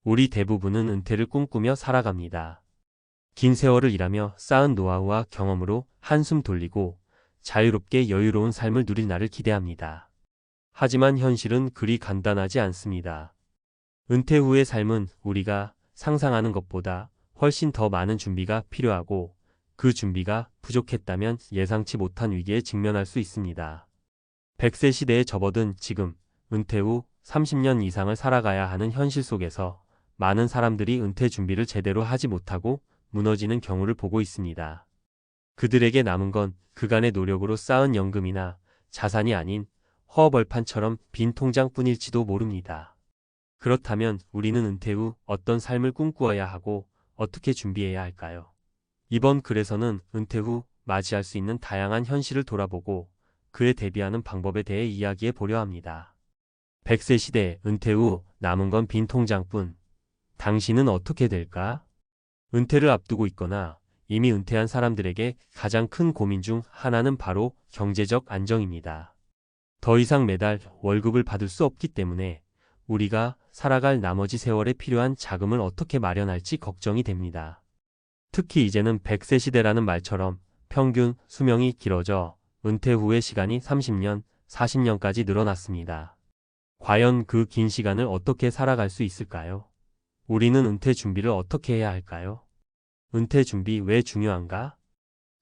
우리 대부분은 은퇴를 꿈꾸며 살아갑니다. 긴 세월을 일하며 쌓은 노하우와 경험으로 한숨 돌리고 자유롭게 여유로운 삶을 누릴 날을 기대합니다. 하지만 현실은 그리 간단하지 않습니다. 은퇴 후의 삶은 우리가 상상하는 것보다 훨씬 더 많은 준비가 필요하고, 그 준비가 부족했다면 예상치 못한 위기에 직면할 수 있습니다. 100세 시대에 접어든 지금, 은퇴 후 30년 이상을 살아가야 하는 현실 속에서 많은 사람들이 은퇴 준비를 제대로 하지 못하고 무너지는 경우를 보고 있습니다. 그들에게 남은 건 그간의 노력으로 쌓은 연금이나 자산이 아닌 허허벌판처럼 빈 통장뿐일지도 모릅니다. 그렇다면 우리는 은퇴 후 어떤 삶을 꿈꾸어야 하고 어떻게 준비해야 할까요? 이번 글에서는 은퇴 후 맞이할 수 있는 다양한 현실을 돌아보고 그에 대비하는 방법에 대해 이야기해 보려 합니다. 100세 시대, 은퇴 후 남은 건 빈 통장뿐. 당신은 어떻게 될까? 은퇴를 앞두고 있거나 이미 은퇴한 사람들에게 가장 큰 고민 중 하나는 바로 경제적 안정입니다. 더 이상 매달 월급을 받을 수 없기 때문에 우리가 살아갈 나머지 세월에 필요한 자금을 어떻게 마련할지 걱정이 됩니다. 특히 이제는 100세 시대라는 말처럼 평균 수명이 길어져 은퇴 후의 시간이 30년, 40년까지 늘어났습니다. 과연 그 긴 시간을 어떻게 살아갈 수 있을까요? 우리는 은퇴 준비를 어떻게 해야 할까요? 은퇴 준비 왜 중요한가?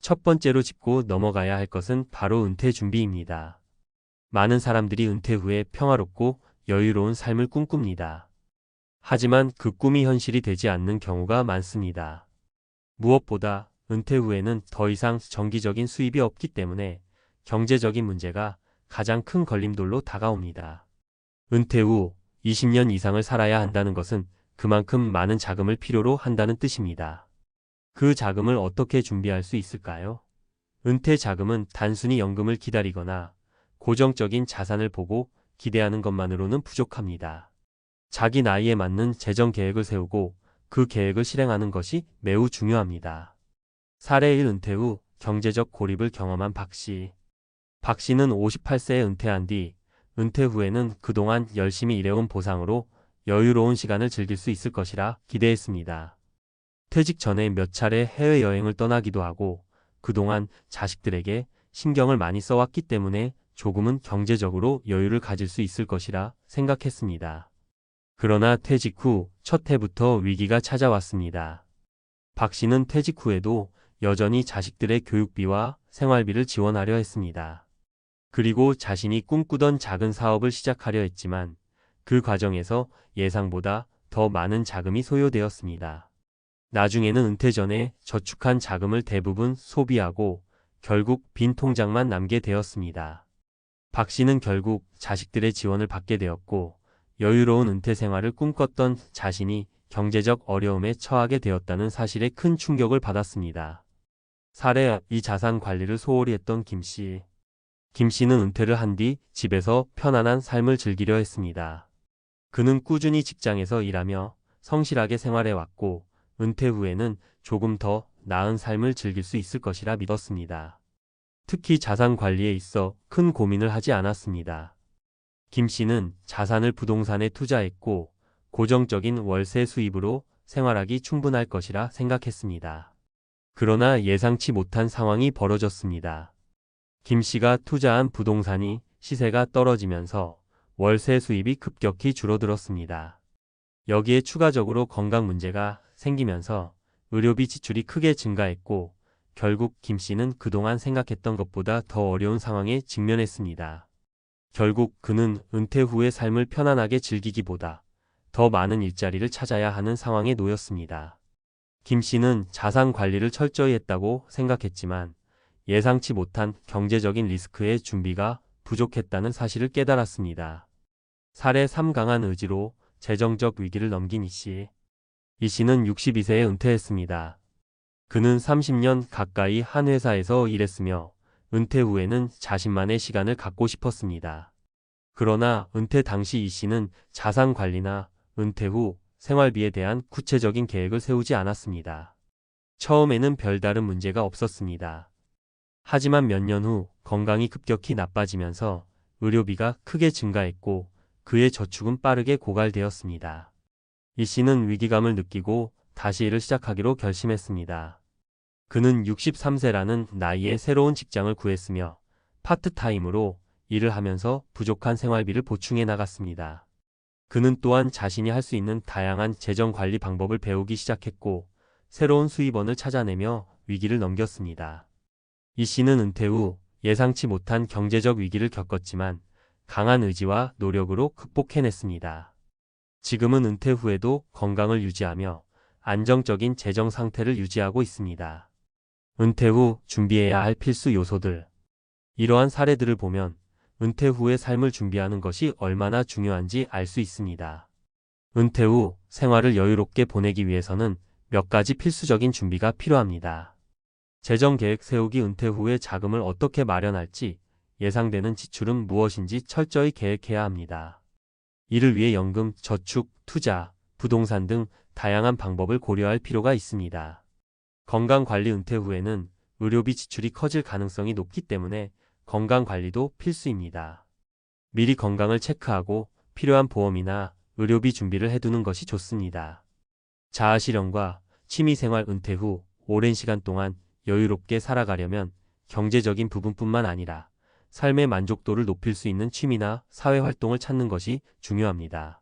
첫 번째로 짚고 넘어가야 할 것은 바로 은퇴 준비입니다. 많은 사람들이 은퇴 후에 평화롭고 여유로운 삶을 꿈꿉니다. 하지만 그 꿈이 현실이 되지 않는 경우가 많습니다. 무엇보다 은퇴 후에는 더 이상 정기적인 수입이 없기 때문에 경제적인 문제가 가장 큰 걸림돌로 다가옵니다. 은퇴 후 20년 이상을 살아야 한다는 것은 그만큼 많은 자금을 필요로 한다는 뜻입니다. 그 자금을 어떻게 준비할 수 있을까요? 은퇴 자금은 단순히 연금을 기다리거나 고정적인 자산을 보고 기대하는 것만으로는 부족합니다. 자기 나이에 맞는 재정 계획을 세우고 그 계획을 실행하는 것이 매우 중요합니다. 사례 1. 은퇴 후 경제적 고립을 경험한 박 씨. 박 씨는 58세에 은퇴한 뒤 은퇴 후에는 그동안 열심히 일해온 보상으로 여유로운 시간을 즐길 수 있을 것이라 기대했습니다. 퇴직 전에 몇 차례 해외여행을 떠나기도 하고 그동안 자식들에게 신경을 많이 써왔기 때문에 조금은 경제적으로 여유를 가질 수 있을 것이라 생각했습니다. 그러나 퇴직 후 첫 해부터 위기가 찾아왔습니다. 박 씨는 퇴직 후에도 여전히 자식들의 교육비와 생활비를 지원하려 했습니다. 그리고 자신이 꿈꾸던 작은 사업을 시작하려 했지만 그 과정에서 예상보다 더 많은 자금이 소요되었습니다. 나중에는 은퇴 전에 저축한 자금을 대부분 소비하고 결국 빈 통장만 남게 되었습니다. 박 씨는 결국 자식들의 지원을 받게 되었고 여유로운 은퇴 생활을 꿈꿨던 자신이 경제적 어려움에 처하게 되었다는 사실에 큰 충격을 받았습니다. 사례 2. 자산 관리를 소홀히 했던 김 씨. 김 씨는 은퇴를 한 뒤 집에서 편안한 삶을 즐기려 했습니다. 그는 꾸준히 직장에서 일하며 성실하게 생활해왔고 은퇴 후에는 조금 더 나은 삶을 즐길 수 있을 것이라 믿었습니다. 특히 자산 관리에 있어 큰 고민을 하지 않았습니다. 김 씨는 자산을 부동산에 투자했고 고정적인 월세 수입으로 생활하기 충분할 것이라 생각했습니다. 그러나 예상치 못한 상황이 벌어졌습니다. 김 씨가 투자한 부동산이 시세가 떨어지면서 월세 수입이 급격히 줄어들었습니다. 여기에 추가적으로 건강 문제가 생기면서 의료비 지출이 크게 증가했고 결국 김 씨는 그동안 생각했던 것보다 더 어려운 상황에 직면했습니다. 결국 그는 은퇴 후의 삶을 편안하게 즐기기보다 더 많은 일자리를 찾아야 하는 상황에 놓였습니다. 김 씨는 자산 관리를 철저히 했다고 생각했지만 예상치 못한 경제적인 리스크의 준비가 부족했다는 사실을 깨달았습니다. 사례 3. 강한 의지로 재정적 위기를 넘긴 이 씨. 이 씨는 62세에 은퇴했습니다. 그는 30년 가까이 한 회사에서 일했으며 은퇴 후에는 자신만의 시간을 갖고 싶었습니다. 그러나 은퇴 당시 이 씨는 자산 관리나 은퇴 후 생활비에 대한 구체적인 계획을 세우지 않았습니다. 처음에는 별다른 문제가 없었습니다. 하지만 몇 년 후 건강이 급격히 나빠지면서 의료비가 크게 증가했고 그의 저축은 빠르게 고갈되었습니다. 이 씨는 위기감을 느끼고 다시 일을 시작하기로 결심했습니다. 그는 63세라는 나이에 새로운 직장을 구했으며 파트타임으로 일을 하면서 부족한 생활비를 보충해 나갔습니다. 그는 또한 자신이 할 수 있는 다양한 재정 관리 방법을 배우기 시작했고 새로운 수입원을 찾아내며 위기를 넘겼습니다. 이 씨는 은퇴 후 예상치 못한 경제적 위기를 겪었지만 강한 의지와 노력으로 극복해냈습니다. 지금은 은퇴 후에도 건강을 유지하며 안정적인 재정 상태를 유지하고 있습니다. 은퇴 후 준비해야 할 필수 요소들. 이러한 사례들을 보면 은퇴 후의 삶을 준비하는 것이 얼마나 중요한지 알 수 있습니다. 은퇴 후 생활을 여유롭게 보내기 위해서는 몇 가지 필수적인 준비가 필요합니다. 재정 계획 세우기. 은퇴 후에 자금을 어떻게 마련할지, 예상되는 지출은 무엇인지 철저히 계획해야 합니다. 이를 위해 연금, 저축, 투자, 부동산 등 다양한 방법을 고려할 필요가 있습니다. 건강관리. 은퇴 후에는 의료비 지출이 커질 가능성이 높기 때문에 건강관리도 필수입니다. 미리 건강을 체크하고 필요한 보험이나 의료비 준비를 해두는 것이 좋습니다. 자아실현과 취미생활. 은퇴 후 오랜 시간 동안 여유롭게 살아가려면 경제적인 부분뿐만 아니라 삶의 만족도를 높일 수 있는 취미나 사회활동을 찾는 것이 중요합니다.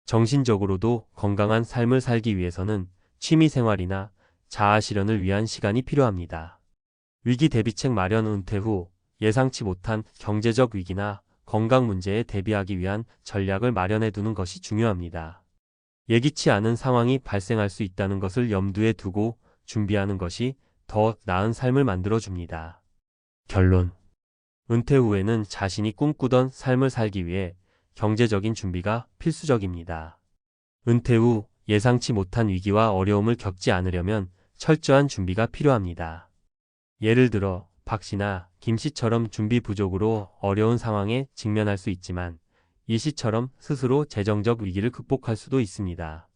정신적으로도 건강한 삶을 살기 위해서는 취미생활이나 자아실현을 위한 시간이 필요합니다. 위기 대비책 마련. 은퇴 후 예상치 못한 경제적 위기나 건강 문제에 대비하기 위한 전략을 마련해 두는 것이 중요합니다. 예기치 않은 상황이 발생할 수 있다는 것을 염두에 두고 준비하는 것이 더 나은 삶을 만들어줍니다. 결론. 은퇴 후에는 자신이 꿈꾸던 삶을 살기 위해 경제적인 준비가 필수적입니다. 은퇴 후 예상치 못한 위기와 어려움을 겪지 않으려면 철저한 준비가 필요합니다. 예를 들어 박 씨나 김 씨처럼 준비 부족으로 어려운 상황에 직면할 수 있지만 이 씨처럼 스스로 재정적 위기를 극복할 수도 있습니다.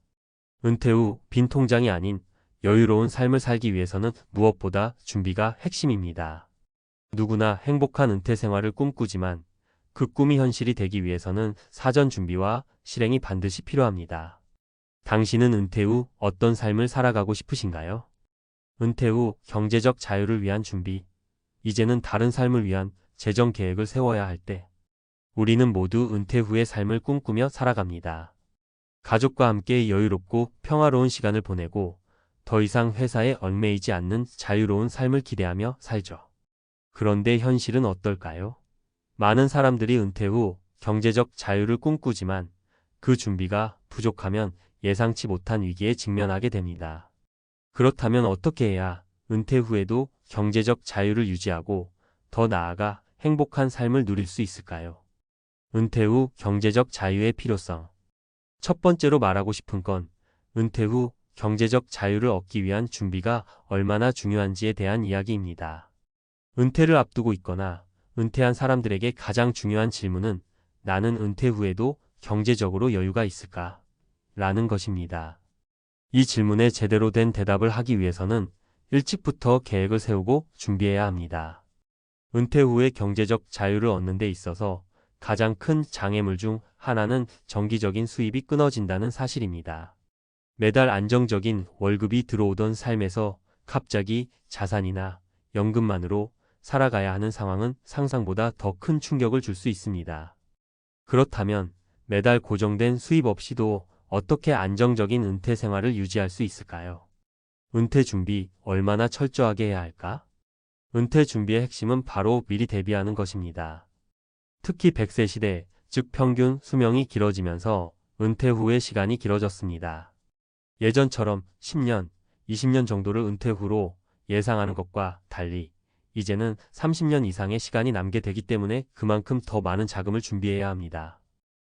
은퇴 후 빈 통장이 아닌 여유로운 삶을 살기 위해서는 무엇보다 준비가 핵심입니다. 누구나 행복한 은퇴 생활을 꿈꾸지만 그 꿈이 현실이 되기 위해서는 사전 준비와 실행이 반드시 필요합니다. 당신은 은퇴 후 어떤 삶을 살아가고 싶으신가요? 은퇴 후 경제적 자유를 위한 준비. 이제는 다른 삶을 위한 재정 계획을 세워야 할 때, 우리는 모두 은퇴 후의 삶을 꿈꾸며 살아갑니다. 가족과 함께 여유롭고 평화로운 시간을 보내고 더 이상 회사에 얽매이지 않는 자유로운 삶을 기대하며 살죠. 그런데 현실은 어떨까요? 많은 사람들이 은퇴 후 경제적 자유를 꿈꾸지만 그 준비가 부족하면 예상치 못한 위기에 직면하게 됩니다. 그렇다면 어떻게 해야 은퇴 후에도 경제적 자유를 유지하고 더 나아가 행복한 삶을 누릴 수 있을까요? 은퇴 후 경제적 자유의 필요성. 첫 번째로 말하고 싶은 건 은퇴 후 경제적 자유를 얻기 위한 준비가 얼마나 중요한지에 대한 이야기입니다. 은퇴를 앞두고 있거나 은퇴한 사람들에게 가장 중요한 질문은 나는 은퇴 후에도 경제적으로 여유가 있을까? 라는 것입니다. 이 질문에 제대로 된 대답을 하기 위해서는 일찍부터 계획을 세우고 준비해야 합니다. 은퇴 후에 경제적 자유를 얻는 데 있어서 가장 큰 장애물 중 하나는 정기적인 수입이 끊어진다는 사실입니다. 매달 안정적인 월급이 들어오던 삶에서 갑자기 자산이나 연금만으로 살아가야 하는 상황은 상상보다 더 큰 충격을 줄 수 있습니다. 그렇다면 매달 고정된 수입 없이도 어떻게 안정적인 은퇴 생활을 유지할 수 있을까요? 은퇴 준비 얼마나 철저하게 해야 할까? 은퇴 준비의 핵심은 바로 미리 대비하는 것입니다. 특히 100세 시대, 즉 평균 수명이 길어지면서 은퇴 후의 시간이 길어졌습니다. 예전처럼 10년, 20년 정도를 은퇴 후로 예상하는 것과 달리 이제는 30년 이상의 시간이 남게 되기 때문에 그만큼 더 많은 자금을 준비해야 합니다.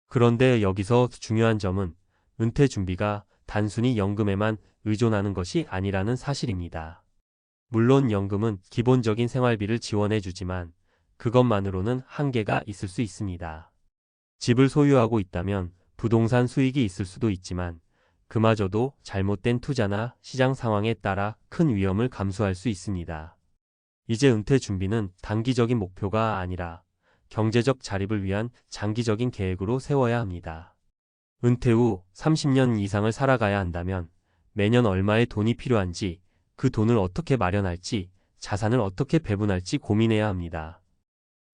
그런데 여기서 중요한 점은 은퇴 준비가 단순히 연금에만 의존하는 것이 아니라는 사실입니다. 물론 연금은 기본적인 생활비를 지원해 주지만 그것만으로는 한계가 있을 수 있습니다. 집을 소유하고 있다면 부동산 수익이 있을 수도 있지만 그마저도 잘못된 투자나 시장 상황에 따라 큰 위험을 감수할 수 있습니다. 이제 은퇴 준비는 단기적인 목표가 아니라 경제적 자립을 위한 장기적인 계획으로 세워야 합니다. 은퇴 후 30년 이상을 살아가야 한다면 매년 얼마의 돈이 필요한지, 그 돈을 어떻게 마련할지, 자산을 어떻게 배분할지 고민해야 합니다.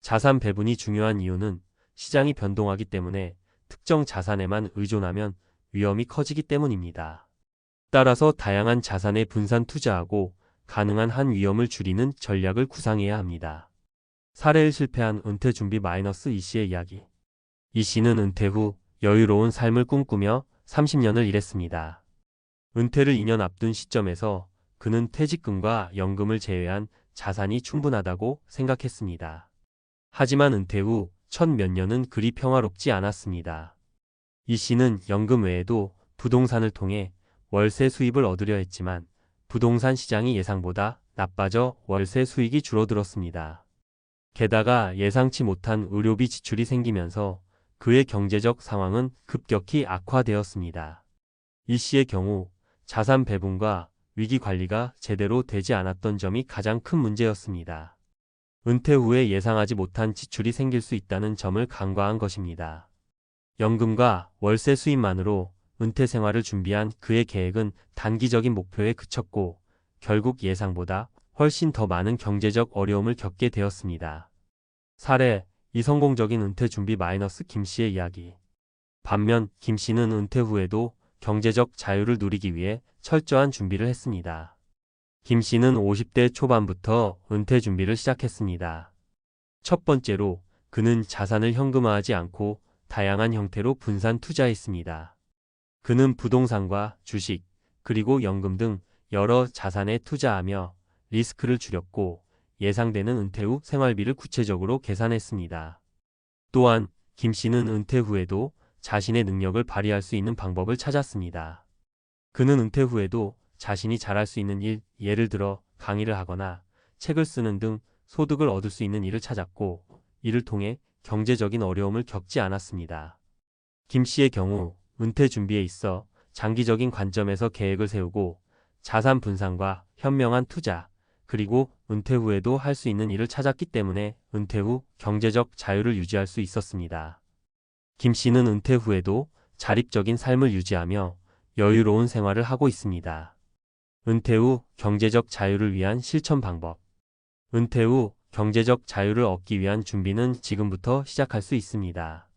자산 배분이 중요한 이유는 시장이 변동하기 때문에 특정 자산에만 의존하면 위험이 커지기 때문입니다. 따라서 다양한 자산에 분산 투자하고 가능한 한 위험을 줄이는 전략을 구상해야 합니다. 사례를 실패한 은퇴 준비 이 씨의 이야기. 이 씨는 은퇴 후 여유로운 삶을 꿈꾸며 30년을 일했습니다. 은퇴를 2년 앞둔 시점에서 그는 퇴직금과 연금을 제외한 자산이 충분하다고 생각했습니다. 하지만 은퇴 후 첫 몇 년은 그리 평화롭지 않았습니다. 이 씨는 연금 외에도 부동산을 통해 월세 수입을 얻으려 했지만 부동산 시장이 예상보다 나빠져 월세 수익이 줄어들었습니다. 게다가 예상치 못한 의료비 지출이 생기면서 그의 경제적 상황은 급격히 악화되었습니다. 이 씨의 경우 자산 배분과 위기 관리가 제대로 되지 않았던 점이 가장 큰 문제였습니다. 은퇴 후에 예상하지 못한 지출이 생길 수 있다는 점을 간과한 것입니다. 연금과 월세 수입만으로 은퇴 생활을 준비한 그의 계획은 단기적인 목표에 그쳤고 결국 예상보다 훨씬 더 많은 경제적 어려움을 겪게 되었습니다. 사례, 이성공적인 은퇴 준비 김 씨의 이야기. 반면 김 씨는 은퇴 후에도 경제적 자유를 누리기 위해 철저한 준비를 했습니다. 김 씨는 50대 초반부터 은퇴 준비를 시작했습니다. 첫 번째로 그는 자산을 현금화하지 않고 다양한 형태로 분산 투자했습니다. 그는 부동산과 주식, 그리고 연금 등 여러 자산에 투자하며 리스크를 줄였고 예상되는 은퇴 후 생활비를 구체적으로 계산했습니다. 또한 김 씨는 은퇴 후에도 자신의 능력을 발휘할 수 있는 방법을 찾았습니다. 그는 은퇴 후에도 자신이 잘할 수 있는 일, 예를 들어 강의를 하거나 책을 쓰는 등 소득을 얻을 수 있는 일을 찾았고 이를 통해 경제적인 어려움을 겪지 않았습니다. 김 씨의 경우 은퇴 준비에 있어 장기적인 관점에서 계획을 세우고 자산 분산과 현명한 투자, 그리고 은퇴 후에도 할 수 있는 일을 찾았기 때문에 은퇴 후 경제적 자유를 유지할 수 있었습니다. 김 씨는 은퇴 후에도 자립적인 삶을 유지하며 여유로운 생활을 하고 있습니다. 은퇴 후 경제적 자유를 위한 실천 방법. 은퇴 후 경제적 자유를 얻기 위한 준비는 지금부터 시작할 수 있습니다.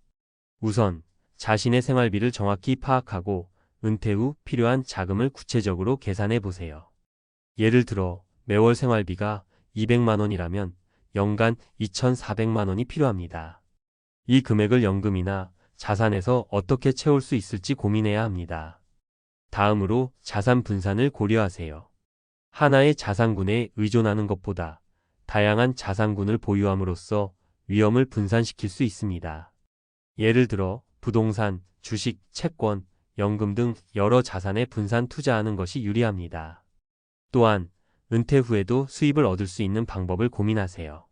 우선 자신의 생활비를 정확히 파악하고 은퇴 후 필요한 자금을 구체적으로 계산해 보세요. 예를 들어 매월 생활비가 200만 원이라면 연간 2,400만 원이 필요합니다. 이 금액을 연금이나 자산에서 어떻게 채울 수 있을지 고민해야 합니다. 다음으로 자산 분산을 고려하세요. 하나의 자산군에 의존하는 것보다 다양한 자산군을 보유함으로써 위험을 분산시킬 수 있습니다. 예를 들어 부동산, 주식, 채권, 연금 등 여러 자산에 분산 투자하는 것이 유리합니다. 또한 은퇴 후에도 수입을 얻을 수 있는 방법을 고민하세요.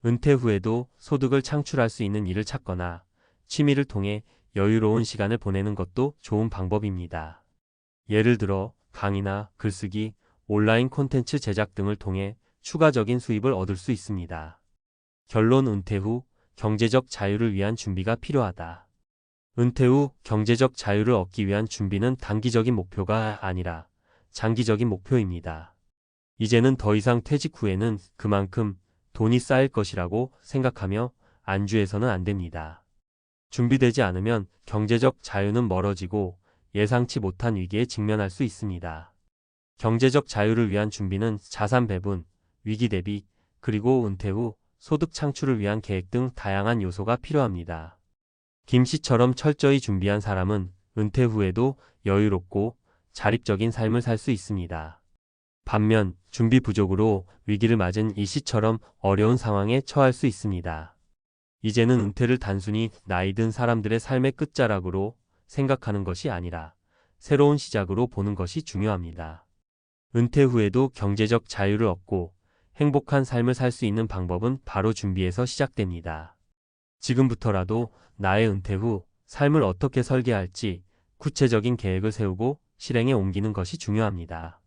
은퇴 후에도 소득을 창출할 수 있는 일을 찾거나 취미를 통해 여유로운 시간을 보내는 것도 좋은 방법입니다. 예를 들어 강의나 글쓰기, 온라인 콘텐츠 제작 등을 통해 추가적인 수입을 얻을 수 있습니다. 결론 은퇴 후 경제적 자유를 위한 준비가 필요하다. 은퇴 후 경제적 자유를 얻기 위한 준비는 단기적인 목표가 아니라 장기적인 목표입니다. 이제는 더 이상 퇴직 후에는 그만큼 돈이 쌓일 것이라고 생각하며 안주해서는 안 됩니다. 준비되지 않으면 경제적 자유는 멀어지고 예상치 못한 위기에 직면할 수 있습니다. 경제적 자유를 위한 준비는 자산 배분, 위기 대비, 그리고 은퇴 후 소득 창출을 위한 계획 등 다양한 요소가 필요합니다. 김 씨처럼 철저히 준비한 사람은 은퇴 후에도 여유롭고 자립적인 삶을 살 수 있습니다. 반면 준비 부족으로 위기를 맞은 이 씨처럼 어려운 상황에 처할 수 있습니다. 이제는 은퇴를 단순히 나이 든 사람들의 삶의 끝자락으로 생각하는 것이 아니라 새로운 시작으로 보는 것이 중요합니다. 은퇴 후에도 경제적 자유를 얻고 행복한 삶을 살 수 있는 방법은 바로 준비에서 시작됩니다. 지금부터라도 나의 은퇴 후 삶을 어떻게 설계할지 구체적인 계획을 세우고 실행에 옮기는 것이 중요합니다.